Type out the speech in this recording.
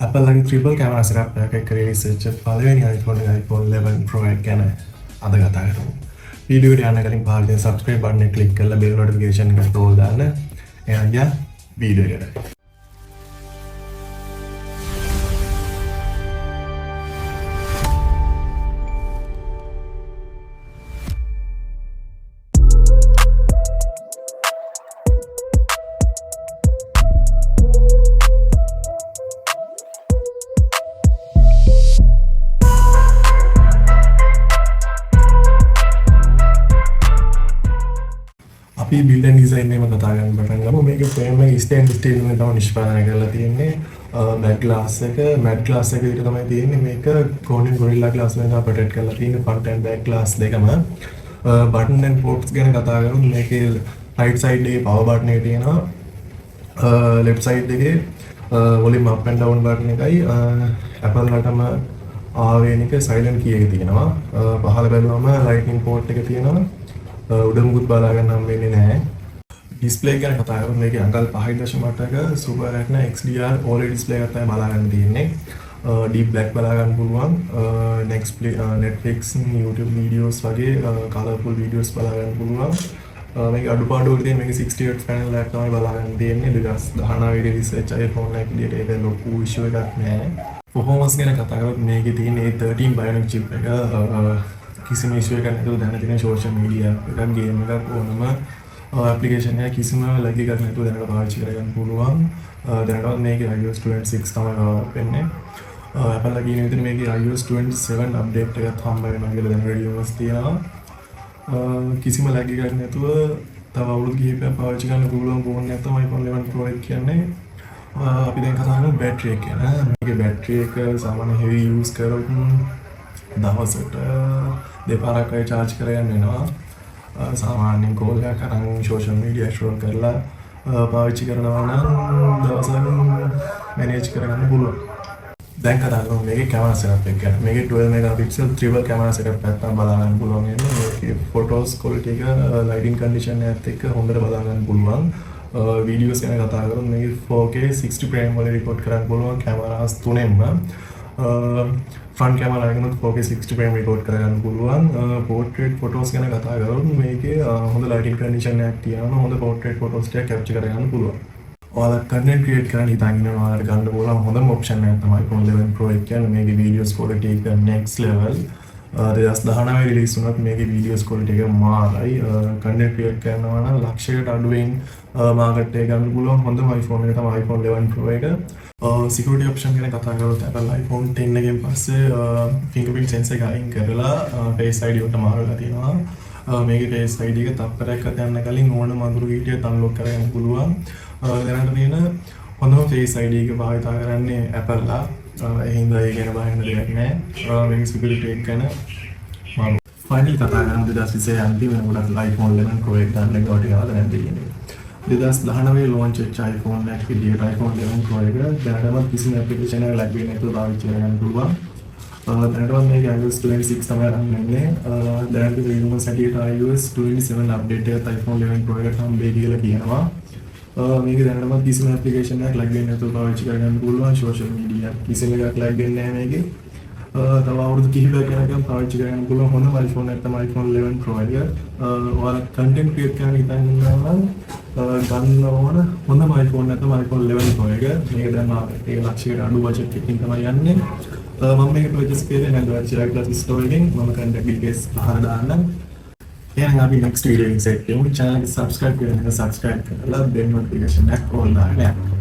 Apple lagi triple camera setup එකක් release වෙච්ච පළවෙනි iPhone එක iPhone 11 Pro එක ගැන අද කතා කරමු. වීඩියෝ එකට යන්න කලින් පහළ තියෙන subscribe button එක click කරලා bell notification එක all දාන්න. එහෙනම් යා වීඩියෝ එකට. අපි build and design එකම කතා කරන්න පටන් ගමු. මේක frame එක stainless steel එකෙන් තමයි නිෂ්පාදනය කරලා තියෙන්නේ. back glass එක matte glass එක විතර තමයි තියෙන්නේ. මේක Corning Gorilla glass එකෙන් තමයි protect කරලා තියෙන්නේ. front and back glass දෙකම. button and ports ගැන කතා කරමු. මේකේ right side එකේ power button එක තියෙනවා. left side එකේ volume up and down button එකයි Apple රටම ආවේනික silent key එක තියෙනවා. පහළ බැලුවම lightning port එක තියෙනවා. උඩමුකුත් බලා ගන්න හම් වෙන්නේ නැහැ. ඩිස්ප්ලේ එක ගැන කතා කරමු. මේකේ අඟල් 5.8ක Super Retina XDR OLED display එකක් තමයි බලා ගන්න තියෙන්නේ. deep black බලා ගන්න පුළුවන්. Netflix YouTube videos වගේ colorful videos බලා ගන්න පුළුවන්. මේක අඩුපාඩු වල තියෙන මේක 60 Hz panel එකක් තමයි බලා ගන්න තියෙන්නේ. 2019 release වෙච්ච iPhone එකක් විදියට ඒක ලොකු issue එකක් නෑ. performance ගැන කතා කරොත් මේකේ තියෙන A13 Bionic chip එක කිසිම issue එකක් නැතුව දැන තියෙන social media එකක් game එකක් ඕනම application එක කිසිම lag එකක් නැතුව දැනට පාවිච්චි කරගන්න පුළුවන්. දැනට මේකේ iOS 26 තමයි වෙන්නේ. Apple ලා කියන විදිහට මේකේ iOS 27 update එකක් හම්බ වෙනවා කියලා දැනට rumors තියෙනවා. කිසිම lag එකක් නැතුව තව අවුරුදු කිහිපයක් පාවිච්චි කරන්න පුළුවන් phone එකක් තමයි iPhone 11 Pro එක කියන්නේ. අපි දැන් කතා කරමු battery එක ගැන. මේකේ battery එක සාමාන්‍ය heavy use කරොත් දවසට දෙපාරක් වගේ charge කරගන්න වෙනවා. සාමාන්‍යයෙන් call එකක් අරන් social media scroll කරලා පාවිච්චි කරනවා නම් දවසකට manage කරගන්න පුළුවන්. දැන් කතා කරමු මේකේ camera setup එක ගැන. මේකේ 12 megapixel triple camera setup එකක් තමයි බලා ගන්න පුළුවන් වෙන්නේ. මේකේ photos quality එක lighting condition එකත් එක්ක හොඳට බලා ගන්න පුළුවන්. videos ගැන කතා කරමු. මේකේ 4K 60 frame වල record කරන්න පුළුවන් cameras තුනෙන්ම. front camera එකනොත් 4K 60 frame record කරගන්න පුළුවන්. portrait photos ගැන කතා කරොත් මේකේ හොඳ lighting condition එකක් තියෙනවා. හොඳ portrait photos ටික capture කරගන්න පුළුවන්. ඔයාලා content create කරන්න හිතාගෙන ඔයාලට ගන්න පුළුවන් හොඳම option එකක් තමයි iPhone 11 Pro එක කියන්නේ. මේකේ videos quality එක next level. 2019 release වුණත් මේකේ videos quality එක මාරයි. content create කරනවා නම් ලක්ෂයකට අඩුවෙන් market එක ගන්න පුළුවන් හොඳම iPhone එක තමයි iPhone 11 Pro එක. security option ගැන කතා කරොත් Apple iPhone 10 එකෙන් පස්සේ fingerprint sensor එක අයින් කරලා Face ID එකට මාරුලා තියෙනවා. මේකේ Face ID එක තත්පරයක්වත් යන්න කලින් ඕනම අඳුරු කීටියක් unlock කරගන්න පුළුවන්. දැනට තියෙන හොඳම Face ID එක භාවිත කරන්නේ Apple ලා. ඒ හින්දා ඒ ගැන බහින්න දෙයක් නැහැ. මේක security එක ගැන finally කතා කරමු 2020 අන්තිම වෙනකොට iPhone 11 Pro එක ගන්න එක ටික ආද නැද්ද කියන්නේ. 2019 launch වෙච්ච iPhone එක විදියට iPhone 11 Pro එක දැනටමත් කිසිම application එකක් ලැබෙන්නේ නැතුව පාවිච්චි කරගන්න පුළුවන්. දැනටමත් මේක iOS 26 තමයි රන්න්නේ. දැනට rumors හැටියට iOS 27 update එකත් iPhone 11 Pro එකට හම්බෙයි කියලා කියනවා. මේක දැනටමත් කිසිම application එකක් ලැබෙන්නේ නැතුව පාවිච්චි කරගන්න පුළුවන්. social media කිසිම එකක් ලැබෙන්නේ නැහැ මේකේ. තව අවුරුදු කිහිපයක් යනකම් පාවිච්චි කරගන්න පුළුවන් හොඳම iPhone එක තමයි iPhone 11 Pro එක. ඔයාලා content create කරන්න හිතන් ඉන්නවා නම් ගන්න ඕන හොඳම iPhone එක තමයි iPhone 11 Pro එක. මේක දැන් මාර්කට් එකේ ලක්ෂයකට අඩු budget එකකින් තමයි යන්නේ. මම මේක purchase කරේ Android Chirag store එකෙන්. මම contact details පහල දාන්නම්. එහෙනම් අපි next video එකෙන් set කරමු. channel එක subscribe කරලා bell notification එක on දාන්න.